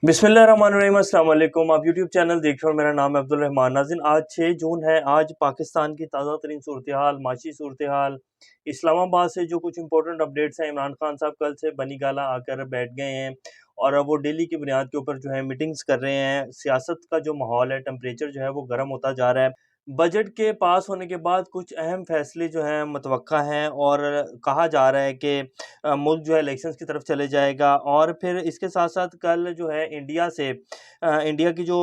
बिस्मिल्लाहिर्रहमानिर्रहीम, अस्सलाम वालेकुम। आप यूट्यूब चैनल देख रहे हो, मेरा नाम है अब्दुल रहमान। नाज़रीन, आज 6 जून है। आज पाकिस्तान की ताज़ा तरीन सूरत हाल, माशी सूरत हाल, इस्लामाबाद से जो कुछ इंपॉर्टेंट अपडेट्स हैं। इमरान खान साहब कल से बनी गाला आकर बैठ गए हैं और अब वो डेली की बुनियाद के ऊपर जो है मीटिंग्स कर रहे हैं। सियासत का जो माहौल है, टेम्परेचर जो है वो गर्म होता जा रहा है। बजट के पास होने के बाद कुछ अहम फैसले जो हैं मुतवक्का हैं और कहा जा रहा है कि मुल्क जो है इलेक्शंस की तरफ चले जाएगा। और फिर इसके साथ-साथ कल जो है इंडिया की जो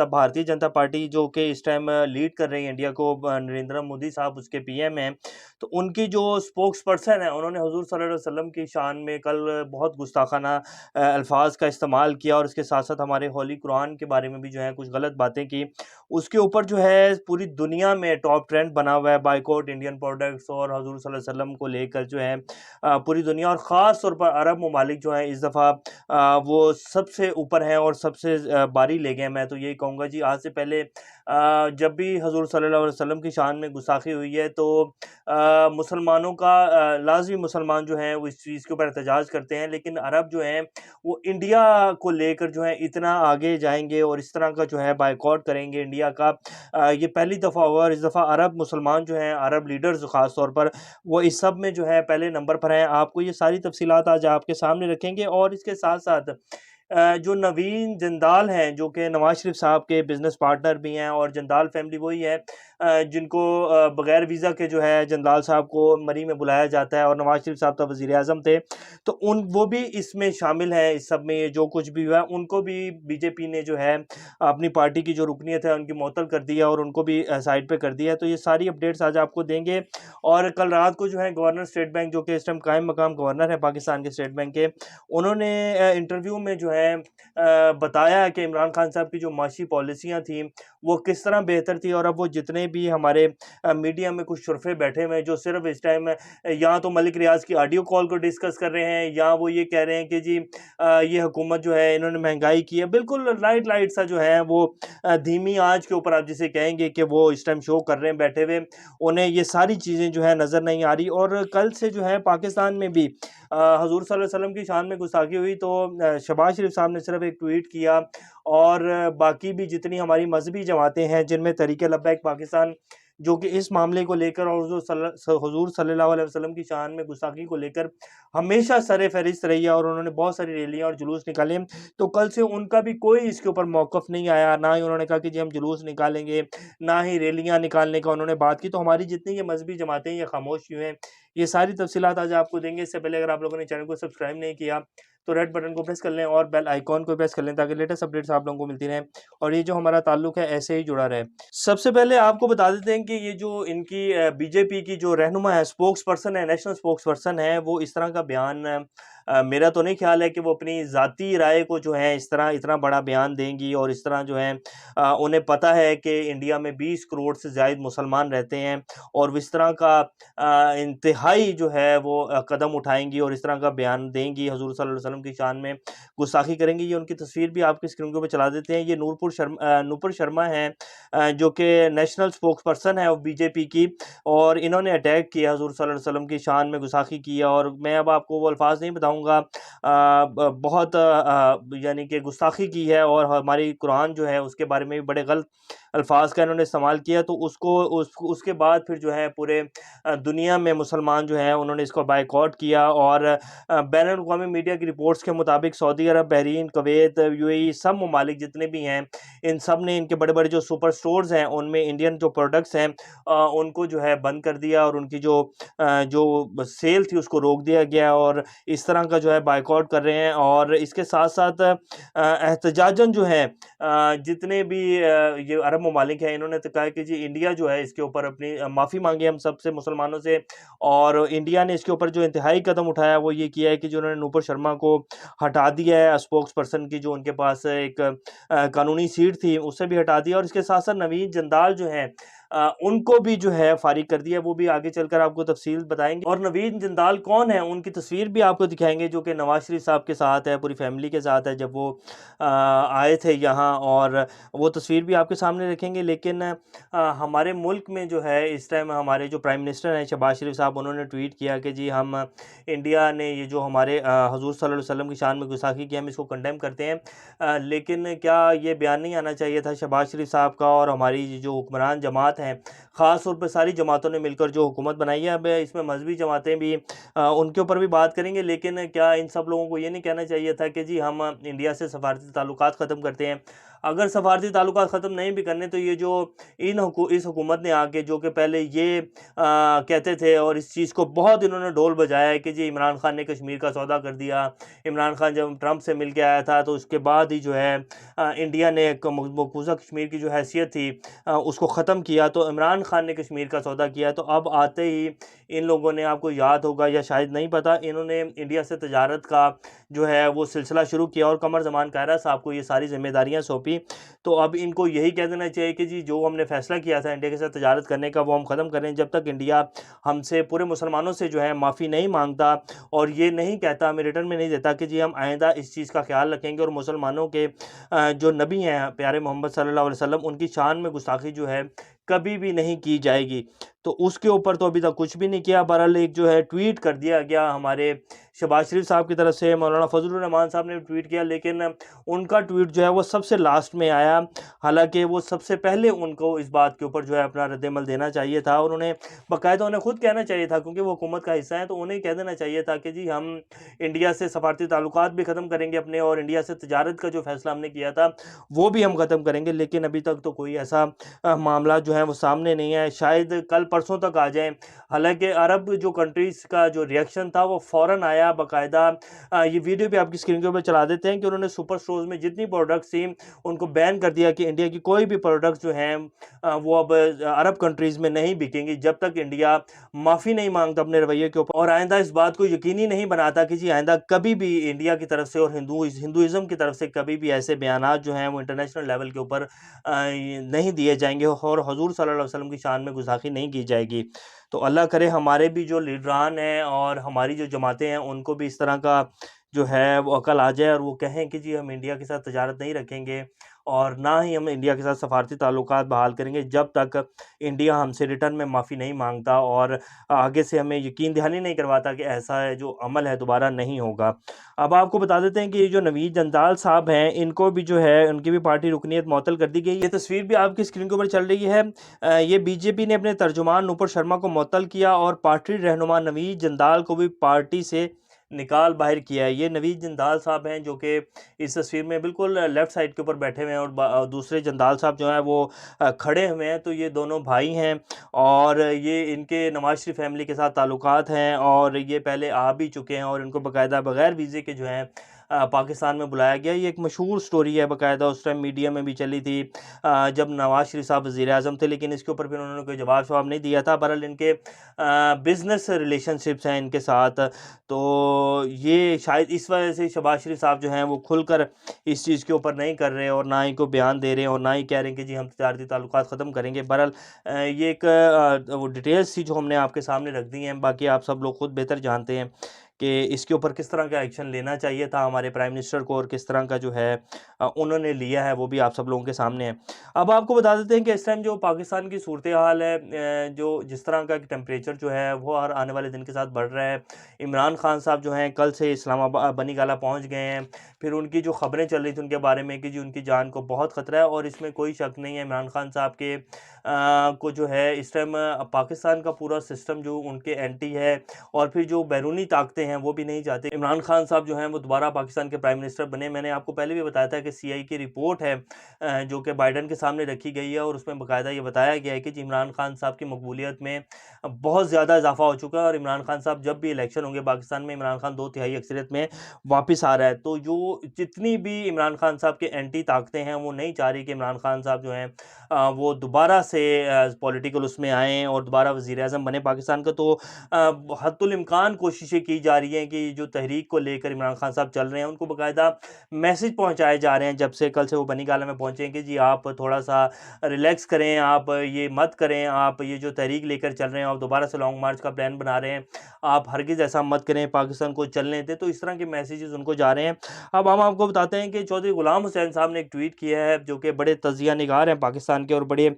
भारतीय जनता पार्टी जो कि इस टाइम लीड कर रही है इंडिया को, नरेंद्र मोदी साहब उसके पीएम हैं। तो उनकी जो स्पोक्स पर्सन है, उन्होंने हुज़ूर सल्लल्लाहु अलैहि वसल्लम की शान में कल बहुत गुस्ताखाना अल्फाज का इस्तेमाल किया और उसके साथ-साथ हमारे होली कुरान के बारे में भी जो है कुछ गलत बातें की। उसके ऊपर जो है पूरी दुनिया में टॉप ट्रेंड बना हुआ है, बायकॉट इंडियन प्रोडक्ट्स और हुज़ूर सल्लल्लाहु अलैहि वसल्लम को लेकर जो है पूरी दुनिया और ख़ास तौर पर अरब ममालिक जो हैं इस दफ़ा वो सबसे ऊपर हैं और सबसे बारी ले गए हैं। मैं तो यही कहूँगा जी, आज से पहले जब भी हुज़ूर सल्लल्लाहु अलैहि वसल्लम की शान में गुस्ताखी हुई है तो मुसलमानों का लाज़मी मुसलमान जो हैं वो इस चीज़ के ऊपर एहतजाज करते हैं, लेकिन अरब जो हैं वो इंडिया को लेकर जो है इतना आगे जाएँगे और इस तरह का जो है बायकॉट करेंगे इंडिया का। ये पहली दफ़ा हुआ और इस दफ़ा अरब मुसलमान जो हैं, अरब लीडर्स ख़ास तौर पर वो इस सब में जो है पहले नंबर पर हैं। आपको ये सारी तफ़सीलात आज आपके सामने रखेंगे और इसके साथ-साथ जो नवीन जिंदाल हैं, जो कि नवाज़ शरीफ साहब के बिज़नेस पार्टनर भी हैं और जिंदाल फैमिली वही है जिनको बगैर वीज़ा के जो है जिंदाल साहब को मरी में बुलाया जाता है और नवाज़ शरीफ साहब तब वज़ीर-ए-आज़म थे। तो वो भी इसमें शामिल हैं, इस सब में ये जो कुछ भी हुआ है, उनको भी बीजेपी ने जो है अपनी पार्टी की जो रुकनियत है उनकी मुअत्तल कर दी है और उनको भी साइड पे कर दिया है। तो ये सारी अपडेट्स आज आपको देंगे। और कल रात को जो है गवर्नर स्टेट बैंक, जो कि इस टाइम कायम मकाम गवर्नर है पाकिस्तान के स्टेट बैंक के, उन्होंने इंटरव्यू में जो है बताया कि इमरान खान साहब की जो माशी पॉलिसियाँ थी वो किस तरह बेहतर थी और अब वो जितने भी हमारे मीडिया में कुछ शुरफे बैठे हुए हैं जो सिर्फ इस टाइम या तो मलिक रियाज की ऑडियो कॉल को डिस्कस कर रहे हैं या वो ये कह रहे हैं कि जी ये हुकूमत जो है इन्होंने महंगाई की है। बिल्कुल लाइट लाइट सा जो है वो धीमी आंच के ऊपर आप जिसे कहेंगे कि वो इस टाइम शो कर रहे हैं बैठे हुए, उन्हें ये सारी चीज़ें जो है नज़र नहीं आ रही। और कल से जो है पाकिस्तान में भी हुज़ूर सल्लल्लाहु अलैहि वसल्लम की शान में गुस्ताखी हुई तो शहबाज शरीफ साहब ने सिर्फ एक ट्वीट किया और बाकी भी जितनी हमारी मजहबी जमातें हैं जिनमें तहरीक लब्बैक पाकिस्तान, जो कि इस मामले को लेकर और हुज़ूर सल्लल्लाहु अलैहि वसल्लम की शान में गुस्ताखी को लेकर हमेशा सर फ़हरिस्त रही है और उन्होंने बहुत सारी रैलियाँ और जुलूस निकाले। तो कल से उनका भी कोई इसके ऊपर मौक़िफ़ नहीं आया, ना ही उन्होंने कहा कि जी हम जुलूस निकालेंगे, ना ही रैलियाँ निकालने का उन्होंने बात की। तो हमारी जितनी ये मजहबी जमातें हैं ये खामोश क्यों हैं? ये सारी तफ़सीलात आज आपको देंगे। इससे पहले अगर आप लोगों ने चैनल को सब्सक्राइब नहीं किया तो रेड बटन को प्रेस कर लें और बेल आइकॉन को प्रेस कर लें ताकि लेटेस्ट अपडेट्स आप लोगों को मिलती रहें और ये जो हमारा ताल्लुक है ऐसे ही जुड़ा रहे। सबसे पहले आपको बता देते हैं कि ये जो इनकी बीजेपी की जो रहनुमा है, स्पोक्स पर्सन है, नेशनल स्पोक्स पर्सन है, वो इस तरह का बयान मेरा तो नहीं ख्याल है कि वो अपनी ज़ाती राय को जो है इस तरह इतना बड़ा बयान देंगी और इस तरह जो है उन्हें पता है कि इंडिया में 20 करोड़ से ज़ायद मुसलमान रहते हैं और वो इस तरह का इंतहाई जो है वो कदम उठाएँगी और इस तरह का बयान देंगी, हुज़ूर सल्लल्लाहु अलैहि वसल्लम की शान में गुस्ताखी करेंगी। ये उनकी तस्वीर भी आपकी स्क्रीन के ऊपर चला देते हैं। ये नूपुर शर्मा हैं, जो कि नेशनल स्पोक्स पर्सन है बीजेपी की, और इन्होंने अटैक किया हुज़ूर सल्लल्लाहु अलैहि वसल्लम की शान में गुस्ताखी किया और मैं अब आपको वो अल्फाज नहीं बताऊँगा। बहुत यानी कि गुस्ताखी की है और हमारी कुरान जो है उसके बारे में भी बड़े गलत अल्फाज का इन्होंने इस्तेमाल किया। तो उसके बाद फिर जो है पूरे दुनिया में मुसलमान जो हैं उन्होंने इसको बायकॉट किया और बैनुल-अक़वामी मीडिया की रिपोर्ट्स के मुताबिक सऊदी अरब, बहरीन, कुवैत, यूएई सब ममालिक जितने भी हैं, इन सब ने इनके बड़े-बड़े जो सुपर स्टोर्स हैं उनमें इंडियन जो प्रोडक्ट्स हैं उनको जो है बंद कर दिया और उनकी जो सेल थी उसको रोक दिया गया और इस तरह का जो है बायकॉट कर रहे हैं। और इसके साथ-साथ एहतजाजन जो है जितने भी ये अरब ममालिक हैं इन्होंने तो कहा कि जी इंडिया जो है इसके ऊपर अपनी माफ़ी मांगी हम सबसे मुसलमानों से, और इंडिया ने इसके ऊपर जो इंतहाई कदम उठाया वो ये किया है कि जो उन्होंने नूपुर शर्मा को हटा दिया है स्पोक्स पर्सन की जो उनके पास एक कानूनी सीट थी उससे भी हटा दिया और इसके साथ साथ नवीन जंदाल जो हैं उनको भी जो है फारिग कर दिया। वो भी आगे चलकर आपको तफसील बताएंगे। और नवीद जिंदाल कौन है, उनकी तस्वीर भी आपको दिखाएंगे, जो कि नवाज शरीफ साहब के साथ है, पूरी फैमिली के साथ है, जब वो आए थे यहाँ। और वो तस्वीर भी आपके सामने रखेंगे। लेकिन हमारे मुल्क में जो है इस टाइम हमारे जो प्राइम मिनिस्टर हैं शहबाज शरीफ साहब, उन्होंने ट्वीट किया कि जी हम इंडिया ने ये जो हमारे हजूर सल्लल्लाहु अलैहि वसल्लम की शान में गुस्ताखी की, हम इसको कंडेम करते हैं। लेकिन क्या ये बयान नहीं आना चाहिए था शहबाज शरीफ साहब का? और हमारी जो हुक्मरान जमात हैं, ख़ास तौर पर सारी जमातों ने मिलकर जो हुकूमत बनाई है, अब इसमें मजहबी जमातें भी उनके ऊपर भी बात करेंगे। लेकिन क्या इन सब लोगों को ये नहीं कहना चाहिए था कि जी हम इंडिया से सफारती ताल्लुकात ख़त्म करते हैं? अगर सफारती ताल्लुकात ख़त्म नहीं भी करने, तो ये जो इस हुकूमत ने आके जो कि पहले ये कहते थे, और इस चीज़ को बहुत इन्होंने ढोल बजाया है कि जी इमरान खान ने कश्मीर का सौदा कर दिया। इमरान खान जब ट्रंप से मिल के आया था, तो उसके बाद ही जो है इंडिया ने मकबूजा कश्मीर की जो हैसियत थी उसको ख़त्म किया। तो इमरान खान ने कश्मीर का सौदा किया। तो अब आते ही इन लोगों ने, आपको याद होगा या शायद नहीं पता, इन्होंने इंडिया से तजारत का जो है वो सिलसिला शुरू किया और कमर ज़मान कायरा साहब को ये सारी जिम्मेदारियां सौंपी। तो अब इनको यही कह देना चाहिए कि जी जो हमने फैसला किया था इंडिया के साथ तजारत करने का, वो हम ख़त्म करें। जब तक इंडिया हमसे, पूरे मुसलमानों से जो है माफ़ी नहीं मांगता और ये नहीं कहता, हमें रिटर्न में नहीं देता कि जी हम आइंदा इस चीज़ का ख्याल रखेंगे और मुसलमानों के जो नबी हैं प्यारे मोहम्मद सल्लल्लाहु अलैहि वसल्लम, उनकी शान में गुस्ताखी जो है कभी भी नहीं की जाएगी। तो उसके ऊपर तो अभी तक कुछ भी नहीं किया। बहरहाल एक जो है ट्वीट कर दिया गया हमारे शहबाज शरीफ साहब की तरफ से, मौलाना फजलुर रहमान साहब ने ट्वीट किया, लेकिन उनका ट्वीट जो है वो सबसे लास्ट में आया। हालांकि वो सबसे पहले उनको इस बात के ऊपर जो है अपना रद्दमल देना चाहिए था। और उन्हें बाकायदा उन्हें खुद कहना चाहिए था, क्योंकि वो हुकूमत का हिस्सा है, तो उन्हें कह देना चाहिए था कि जी हम इंडिया से सफारती ताल्लुकात भी ख़त्म करेंगे अपने, और इंडिया से तजारत का जो फैसला हमने किया था वो भी हम ख़त्म करेंगे। लेकिन अभी तक तो कोई ऐसा मामला जो है वो सामने नहीं है। शायद कल परसों तक आ जाए। हालांकि अरब जो कंट्रीज़ का जो रिएक्शन था वो फ़ौरन आया बाकायदा। ये वीडियो भी आपकी स्क्रीन के ऊपर चला देते हैं कि उन्होंने सुपर स्टोर्स में जितनी प्रोडक्ट्स थी उनको बैन कर दिया कि इंडिया की कोई भी प्रोडक्ट्स जो हैं वो अब अरब कंट्रीज़ में नहीं बिकेंगी, जब तक इंडिया माफ़ी नहीं मांगता अपने रवैये के ऊपर, और आइंदा इस बात को यकीनी नहीं बनाता कि जी आइंदा कभी भी इंडिया की तरफ से और हिंदुइज़्म की तरफ से कभी भी ऐसे बयानात जो हैं वो इंटरनेशनल लेवल के ऊपर नहीं दिए जाएंगे और हजूर सल्लल्लाहु अलैहि वसल्लम की शान में गुस्ताखी नहीं की जाएगी। तो अल्लाह करे हमारे भी जो लीडरान हैं और हमारी जो जमातें हैं उनको भी इस तरह का जो है वो अकल आ जाए, और वो कहें कि जी हम इंडिया के साथ तजारत नहीं रखेंगे और ना ही हम इंडिया के साथ सफारती ताल्लुकात बहाल करेंगे, जब तक इंडिया हमसे रिटर्न में माफ़ी नहीं मांगता और आगे से हमें यकीन दहानी नहीं करवाता कि ऐसा है जो अमल है दोबारा नहीं होगा। अब आपको बता देते हैं कि ये जो नवीद जंदाल साहब हैं, इनको भी जो है उनकी भी पार्टी रुकनीत मुअत्तल कर दी गई। ये तस्वीर भी आपकी स्क्रीन के ऊपर चल रही है। ये बीजेपी ने अपने तर्जुमान नूपुर शर्मा को मुअत्तल किया और पार्टी रहनुमा नवीद जंदाल को भी पार्टी से निकाल बाहर किया है। ये नवीद जंदाल साहब हैं जो कि इस तस्वीर में बिल्कुल लेफ़्ट साइड के ऊपर बैठे हुए हैं, और दूसरे जंदाल साहब जो हैं वो खड़े हुए हैं। तो ये दोनों भाई हैं और ये इनके नवाज शरीफ फैमिली के साथ ताल्लुकात हैं, और ये पहले आ भी चुके हैं और इनको बाकायदा बग़ैर वीज़े के जो है पाकिस्तान में बुलाया गया। ये एक मशहूर स्टोरी है, बाकायदा उस टाइम मीडिया में भी चली थी जब नवाज शरीफ साहब वज़ीर-ए-आज़म थे, लेकिन इसके ऊपर फिर उन्होंने कोई जवाब नहीं दिया था। बहरहाल इनके बिज़नेस रिलेशनशिप्स हैं इनके साथ, तो ये शायद इस वजह से शहबाज शरीफ साहब जो हैं वो खुलकर इस चीज़ के ऊपर नहीं कर रहे और ना ही कोई बयान दे रहे हैं और ना ही कह रहे हैं कि जी हम तजारती ताल्लुकात ख़त्म करेंगे। बहरहाल ये एक वो डिटेल्स थी जो हमने आपके सामने रख दी हैं। बाकी आप सब लोग खुद बेहतर जानते हैं कि इसके ऊपर किस तरह का एक्शन लेना चाहिए था हमारे प्राइम मिनिस्टर को, और किस तरह का जो है उन्होंने लिया है, वो भी आप सब लोगों के सामने है। अब आपको बता देते हैं कि इस टाइम जो पाकिस्तान की सूरत हाल है, जो जिस तरह का टेम्परेचर जो है वो हर आने वाले दिन के साथ बढ़ रहा है। इमरान खान साहब जो हैं कल से इस्लामाबाद बनी गाला पहुँच गए हैं। फिर उनकी जो खबरें चल रही थी उनके बारे में कि जी उनकी जान को बहुत ख़तरा है, और इसमें कोई शक नहीं है इमरान खान साहब के को जो है इस टाइम पाकिस्तान का पूरा सिस्टम जो उनके एंटी है, और फिर जो बैरूनी ताकतें हैं वो भी नहीं चाहते इमरान खान साहब जो हैं वो दोबारा पाकिस्तान के प्राइम मिनिस्टर बने। मैंने आपको पहले भी बताया था कि सीआई की रिपोर्ट है जो कि बाइडन के सामने रखी गई है, और उसमें बाकायदा ये बताया गया है कि जी इमरान खान साहब की मकबूलियत में बहुत ज़्यादा इजाफा हो चुका है, और इमरान खान साहब जब भी इलेक्शन होंगे पाकिस्तान में, इमरान खान 2/3 अक्सरियत में वापस आ रहा है। तो जो जितनी भी इमरान खान साहब के एंटी ताकतें हैं वो नहीं चाह रही कि इमरान खान साहब जो हैं वो दोबारा से पॉलिटिकल उसमें आएँ और दोबारा वज़ीर-ए-आज़म बने पाकिस्तान का। तो हद्दुल इम्कान कोशिशें की जा रही है कि जो तहरीक को लेकर इमरान खान साहब चल रहे हैं, उनको बाकायदा मैसेज पहुँचाए जा रहे हैं जब से कल से वो बनी गाला में पहुँचे कि जी आप थोड़ा-सा रिलैक्स करें, आप ये मत करें, आप ये जो तहरीक लेकर चल रहे हैं, आप दोबारा से लॉन्ग मार्च का प्लान बना रहे हैं, आप हरगिज़ ऐसा मत करें, पाकिस्तान को चलने दें। तो इस तरह के मैसेजेस उनको जा रहे हैं। अब हम आपको बताते हैं कि चौधरी गुलाम हुसैन साहब ने एक ट्वीट किया है, जो कि बड़े तजिया निगार हैं पाकिस्तान के और बड़े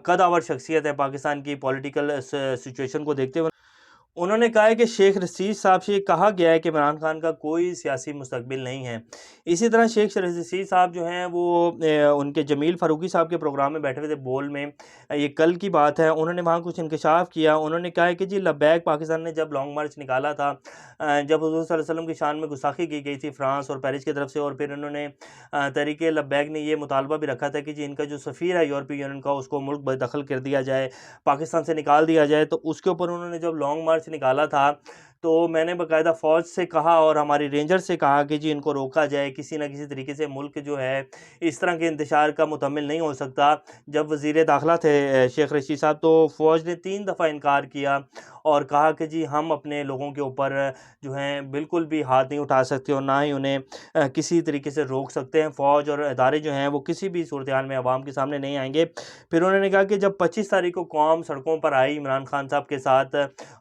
कदावर शख्सियत है पाकिस्तान की पॉलिटिकल सिचुएशन को देखते हुए। उन्होंने कहा है कि शेख रशीद साहब से कहा गया है कि इमरान खान का कोई सियासी मुस्तकबिल नहीं है। इसी तरह शेख रशीद साहब जो हैं वो उनके जमील फ़ारूकी साहब के प्रोग्राम में बैठे हुए थे बोल में, ये कल की बात है। उन्होंने वहाँ कुछ इंकशाफ किया। उन्होंने कहा है कि जी लब्बैक पाकिस्तान ने जब लॉन्ग मार्च निकाला था, जब हुज़ूर सल्लल्लाहु अलैहि वसल्लम की शान में गुस्ताखी की गई थी फ्रांस और पेरिस की तरफ से, और फिर उन्होंने तहरीक लब्बैक ने ये मुतालबा भी रखा था कि जी इनका जो सफ़ीर है यूरोपीय यूनियन का, उसको मुल्क बेदखल कर दिया जाए, पाकिस्तान से निकाल दिया जाए। तो उसके ऊपर उन्होंने जब लॉन्ग मार्च निकाला था, तो मैंने बाकायदा फ़ौज से कहा और हमारी रेंजर से कहा कि जी इनको रोका जाए, किसी न किसी तरीके से मुल्क जो है इस तरह के इंतशार का मुतमिल नहीं हो सकता। जब वज़ीर दाखिला थे शेख रशीद साहब, तो फ़ौज ने 3 दफ़ा इनकार किया और कहा कि जी हम अपने लोगों के ऊपर जो हैं बिल्कुल भी हाथ नहीं उठा सकते और ना ही उन्हें किसी तरीके से रोक सकते हैं। फ़ौज और इदारे जो हैं वो किसी भी सूरत हाल में अवाम के सामने नहीं आएँगे। फिर उन्होंने कहा कि जब 25 तारीख को कौम सड़कों पर आई इमरान खान साहब के साथ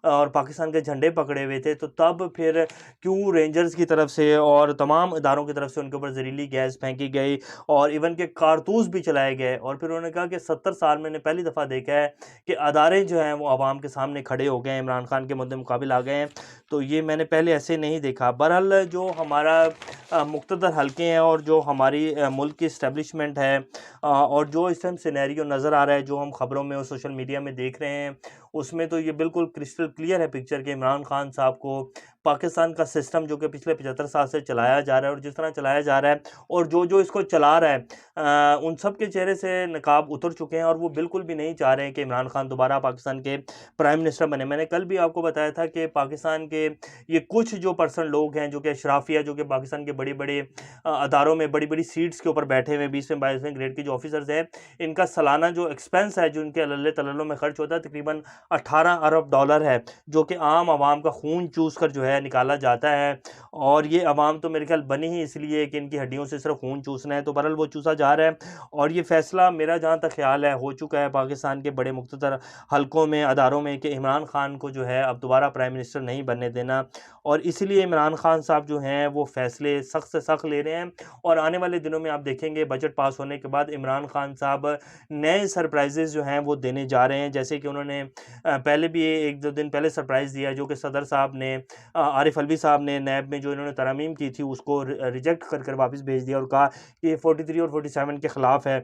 और पाकिस्तान के झंडे पकड़े हुए थे, तो तब फिर क्यों रेंजर्स की तरफ से और तमाम इदारों की तरफ से उनके ऊपर जहरीली गैस फेंकी गई और इवन के कारतूस भी चलाए गए। और फिर उन्होंने कहा कि 70 साल मैंने पहली दफ़ा देखा है कि अदारे जो हैं वो आवाम के सामने खड़े हो गए हैं, इमरान खान के मुद्दे मुकाबिल आ गए हैं। तो ये मैंने पहले ऐसे नहीं देखा। बहरहाल जो हमारा मुक़्तदर हलके हैं और जो हमारी मुल्क की इस्टेब्लिशमेंट है, और जो इस टाइम सिनेरियो नज़र आ रहा है, जो हम ख़बरों में और सोशल मीडिया में देख रहे हैं, उसमें तो ये बिल्कुल क्रिस्टल क्लियर है पिक्चर कि इमरान खान साहब को पाकिस्तान का सिस्टम जो कि पिछले 75 साल से चलाया जा रहा है और जिस तरह चलाया जा रहा है और जो इसको चला रहा है, उन सब के चेहरे से नकाब उतर चुके हैं और वो बिल्कुल भी नहीं चाह रहे हैं कि इमरान खान दोबारा पाकिस्तान के प्राइम मिनिस्टर बने। मैंने कल भी आपको बताया था कि पाकिस्तान के ये कुछ जो पर्सन लोग हैं, जो कि अशराफिया, जो कि पाकिस्तान के बड़े-बड़े अदारों में बड़ी-बड़ी सीट्स के ऊपर बैठे हुए 20वें 22वें ग्रेड के जो ऑफिसर्स हैं, इनका सालाना जो एक्सपेंस है, जो इनके अल्ले-तल्लों में खर्च होता है, तकरीबन 18 अरब डॉलर है, जो कि आम आवाम का खून चूस कर जो है निकाला जाता है। और ये अवाम तो मेरे ख्याल बनी ही इसलिए कि इनकी हड्डियों से सिर्फ खून चूसना है, तो बहरहाल वो चूसा जा रहा है। और ये फैसला मेरा जहाँ तक ख्याल है हो चुका है पाकिस्तान के बड़े मुख्तदर हलकों में, अदारों में, कि इमरान खान को जो है अब दोबारा प्राइम मिनिस्टर नहीं बनने देना। और इसलिए इमरान खान साहब जो हैं वो फैसले सख्त से सख्त ले रहे हैं। और आने वाले दिनों में आप देखेंगे बजट पास होने के बाद इमरान खान साहब नए सरप्राइजेज़ जो हैं वो देने जा रहे हैं। जैसे कि उन्होंने पहले भी 1-2 दिन पहले सरप्राइज़ दिया, जो कि सदर साहब ने, आरिफ अलवी साहब ने नैब में जो इन्होंने तरमीम की थी उसको रिजेक्ट कर कर वापस भेज दिया और कहा कि ये 43 और 47 के ख़िलाफ़ है।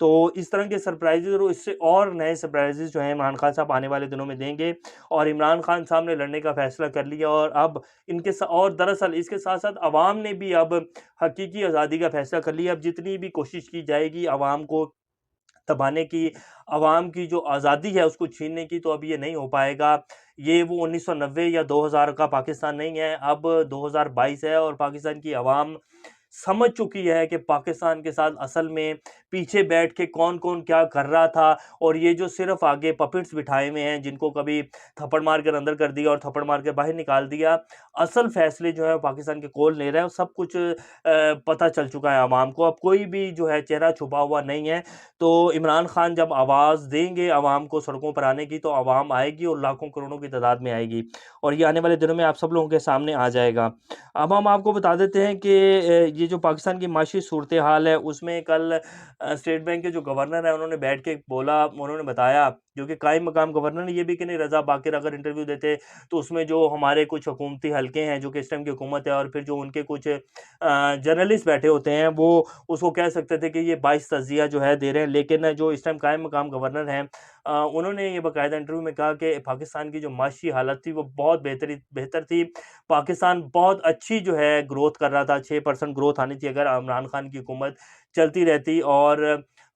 तो इस तरह के सरप्राइज़ेज़ और इससे और नए सरप्राइज़ेज़ जो हैं इमरान खान साहब आने वाले दिनों में देंगे। और इमरान खान साहब ने लड़ने का फ़ैसला कर लिया और अब इनके और दरअसल इसके साथ-साथ अवाम ने भी अब हकीकी आज़ादी का फ़ैसला कर लिया। अब जितनी भी कोशिश की जाएगी अवाम को दबाने की, अवाम की जो आज़ादी है उसको छीनने की, तो अब ये नहीं हो पाएगा। ये वो 1990 या 2000 का पाकिस्तान नहीं है, अब 2022 है और पाकिस्तान की अवाम समझ चुकी है कि पाकिस्तान के साथ असल में पीछे बैठ के कौन-कौन क्या कर रहा था। और ये जो सिर्फ़ आगे पपेट्स बिठाए हुए हैं, जिनको कभी थप्पड़ मार कर अंदर कर दिया और थप्पड़ मार के बाहर निकाल दिया, असल फ़ैसले जो है पाकिस्तान के कौन ले रहा है, सब कुछ पता चल चुका है अवाम को। अब कोई भी जो है चेहरा छुपा हुआ नहीं है। तो इमरान खान जब आवाज़ देंगे अवाम को सड़कों पर आने की, तो अवाम आएगी और लाखों करोड़ों की तादाद में आएगी और ये आने वाले दिनों में आप सब लोगों के सामने आ जाएगा। अब हम आपको बता देते हैं कि ये जो पाकिस्तान की माशी सूरत हाल है, उसमें कल स्टेट बैंक के जो गवर्नर हैं उन्होंने बैठ के बोला, उन्होंने बताया, जो कि कायम मकाम गवर्नर ने, ये भी कि नहीं रज़ा बाकिर अगर इंटरव्यू देते तो उसमें जो हमारे कुछ हुकूमती हलके हैं, जो कि इस टाइम की हुकूमत है, और फिर जो उनके कुछ जर्नलिस्ट बैठे होते हैं, वो उसको कह सकते थे कि ये 22 तज़िया जो है दे रहे हैं। लेकिन जो इस टाइम कायम मकाम गवर्नर हैं, उन्होंने ये बाकायदा इंटरव्यू में कहा कि पाकिस्तान की जो माशी हालत थी वो बहुत बेहतर थी। पाकिस्तान बहुत अच्छी जो है ग्रोथ कर रहा था, 6% ग्रोथ आनी थी अगर इमरान खान की हुकूमत चलती रहती। और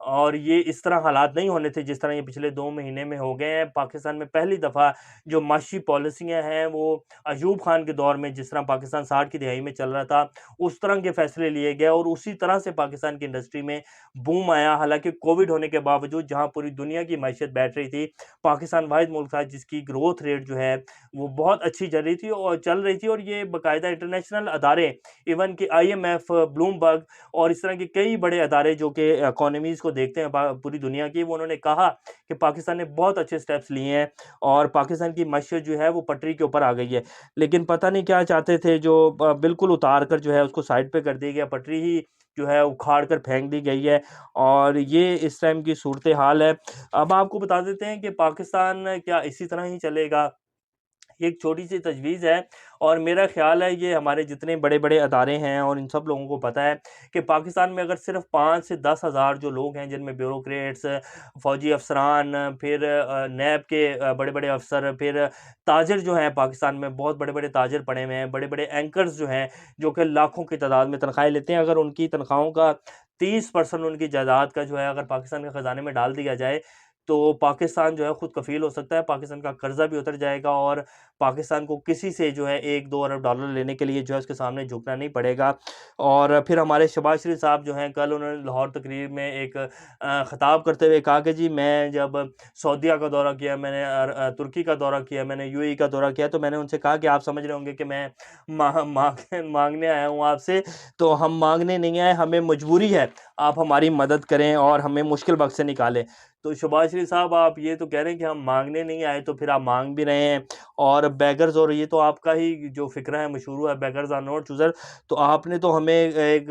और ये इस तरह हालात नहीं होने थे जिस तरह ये पिछले 2 महीने में हो गए हैं। पाकिस्तान में पहली दफ़ा जो माशी पॉलिसियाँ हैं वो अयूब खान के दौर में जिस तरह पाकिस्तान 60 की दिहाई में चल रहा था, उस तरह के फैसले लिए गए और उसी तरह से पाकिस्तान की इंडस्ट्री में बूम आया। हालाँकि कोविड होने के बावजूद जहाँ पूरी दुनिया की मईशत बैठ रही थी, पाकिस्तान वाहिद मुल्क था जिसकी ग्रोथ रेट जो है वो बहुत अच्छी चल रही थी और ये बाकायदा इंटरनेशनल अदारे इवन कि आईएमएफ, ब्लूमबर्ग और इस तरह के कई बड़े अदारे जो कि इकोनॉमीज़ को देखते हैं पूरी दुनिया की, वो उन्होंने कहा कि पाकिस्तान ने बहुत अच्छे स्टेप्स लिए हैं और पाकिस्तान की मईशत जो है वो पटरी के ऊपर आ गई है। लेकिन पता नहीं क्या चाहते थे जो बिल्कुल उतार कर जो है उसको साइड पे कर दिया गया, पटरी ही जो है उखाड़ कर फेंक दी गई है और ये इस टाइम की सूरत-ए-हाल है। अब आपको बता देते हैं कि पाकिस्तान क्या इसी तरह ही चलेगा? ये एक छोटी-सी तजवीज़ है और मेरा ख़्याल है ये हमारे जितने बड़े-बड़े अदारे हैं और इन सब लोगों को पता है कि पाकिस्तान में अगर सिर्फ़ 5 से 10 हज़ार जो लोग हैं जिनमें ब्यूरोक्रेट्स, फ़ौजी अफ़सरान, फिर नैब के बड़े-बड़े अफ़सर, फिर ताजिर जो हैं पाकिस्तान में बहुत बड़े-बड़े ताजिर पड़े हुए हैं, बड़े-बड़े एंकर्स जो हैं, जो कि लाखों की तादाद में तनख़्वाहें लेते हैं, अगर उनकी तनख़्वाहों का 30% उनकी जायदाद का जो है अगर पाकिस्तान के ख़ज़ाने में डाल दिया जाए, तो पाकिस्तान जो है खुद कफ़ील हो सकता है, पाकिस्तान का कर्ज़ा भी उतर जाएगा और पाकिस्तान को किसी से जो है 1-2 अरब डॉलर लेने के लिए जो है उसके सामने झुकना नहीं पड़ेगा। और फिर हमारे शहबाज शरीफ साहब जो हैं कल उन्होंने लाहौर तकरीर में एक ख़िताब करते हुए कहा कि जी मैं जब सऊदीया का दौरा किया, मैंने तुर्की का दौरा किया, मैंने यूएई का दौरा किया, तो मैंने उनसे कहा कि आप समझ रहे होंगे कि मैं माँगने आया हूँ आपसे, तो हम माँगने नहीं आए, हमें मजबूरी है, आप हमारी मदद करें और हमें मुश्किल वक़्त से निकालें। तो शहबाज शरीफ साहब आप ये तो कह रहे हैं कि हम माँगने नहीं आए, तो फिर आप माँग भी रहे हैं और बेगर्स और ये तो आपका ही जो फ़िक्रा है मशहूर हुआ है बेगर्स आर नॉट चूज़र, तो आपने तो हमें एक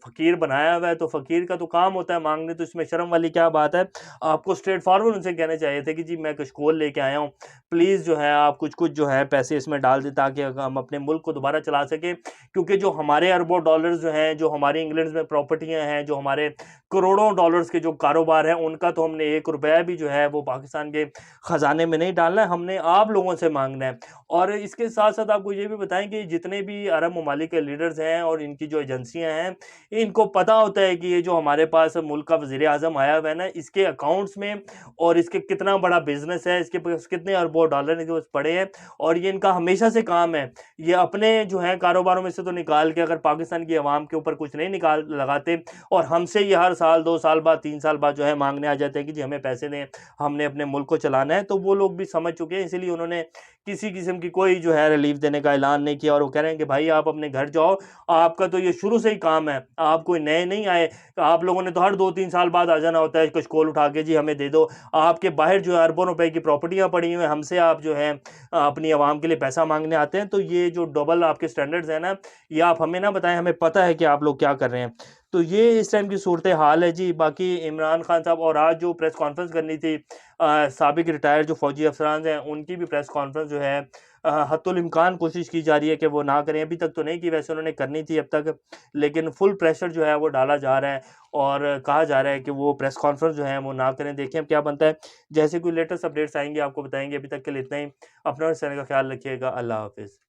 फ़कीर बनाया हुआ है, तो फ़कीर का तो काम होता है माँगने, तो इसमें शर्म वाली क्या बात है? आपको स्ट्रेट फॉरवर्ड उनसे कहना चाहिए था कि जी मैं कशकोल लेके आया हूँ, प्लीज़ जो है आप कुछ-कुछ जो है पैसे इसमें डाल दें ताकि हम अपने मुल्क को दोबारा चला सकें। क्योंकि जो हमारे अरबों डॉलर्स जो हैं, जो हमारी इंग्लैंड में प्रॉपर्टियाँ हैं, जो हमारे करोड़ों डॉलर्स के जो कारोबार हैं, उनका तो हमने 1 रुपया भी जो है वो पाकिस्तान के ख़ज़ाने में नहीं डालना है, हमने आप लोगों से माँगना है। और इसके साथ-साथ आपको ये भी बताएँ कि जितने भी अरब ममालिक के लीडर्स हैं और इनकी जो एजेंसियाँ हैं, इनको पता होता है कि ये जो हमारे पास मुल्क का वज़ीर-ए-आज़म आया हुआ है ना, इसके अकाउंट्स में और इसके कितना बड़ा बिज़नेस है, इसके पास कितने अरबों डॉलर इनके पास पड़े हैं और ये इनका हमेशा से काम है। ये अपने जो है कारोबारों में से तो निकाल के अगर पाकिस्तान की अवाम के ऊपर कुछ नहीं निकाल लगाते और हमसे ये हर साल 2 साल बाद 3 साल बाद जो है माँगने आ जाते हैं कि जी हमें पैसे दें, हमने अपने मुल्क को चलाना है, तो वो लोग भी समझ चुके हैं, इसीलिए उन्होंने किसी किस्म की कोई जो है रिलीफ देने का ऐलान नहीं किया और वो कह रहे हैं कि भाई आप अपने घर जाओ, आपका तो ये शुरू से ही काम है, आप कोई नए नहीं आए, आप लोगों ने तो हर 2-3 साल बाद आ जाना होता है कशकोल उठा के जी हमें दे दो। आपके बाहर जो है अरबों रुपए की प्रॉपर्टियाँ पड़ी हुई हैं, हमसे आप जो है अपनी आवाम के लिए पैसा माँगने आते हैं, तो ये जो डबल आपके स्टैंडर्ड्स हैं ना, ये आप हमें ना बताएँ, हमें पता है कि आप लोग क्या कर रहे हैं। तो ये इस टाइम की सूरत-ए-हाल है जी। बाकी इमरान खान साहब और आज जो प्रेस कॉन्फ्रेंस करनी थी साबिक रिटायर्ड जो फ़ौजी अफ़सरान हैं, उनकी भी प्रेस कॉन्फ्रेंस जो है हत्तुल इम्कान कोशिश की जा रही है कि वो ना करें। अभी तक तो नहीं की, वैसे उन्होंने करनी थी अब तक, लेकिन फुल प्रेशर जो है वो डाला जा रहा है और कहा जा रहा है कि वो प्रेस कॉन्फ्रेंस जो है वो ना करें। देखें अब क्या बनता है। जैसे कोई लेटेस्ट अपडेट्स आएँगे आपको बताएँगे। अभी तक के लिए इतना ही। अपना और इस तरह का ख़्याल रखिएगा। अल्लाह हाफ़िज़।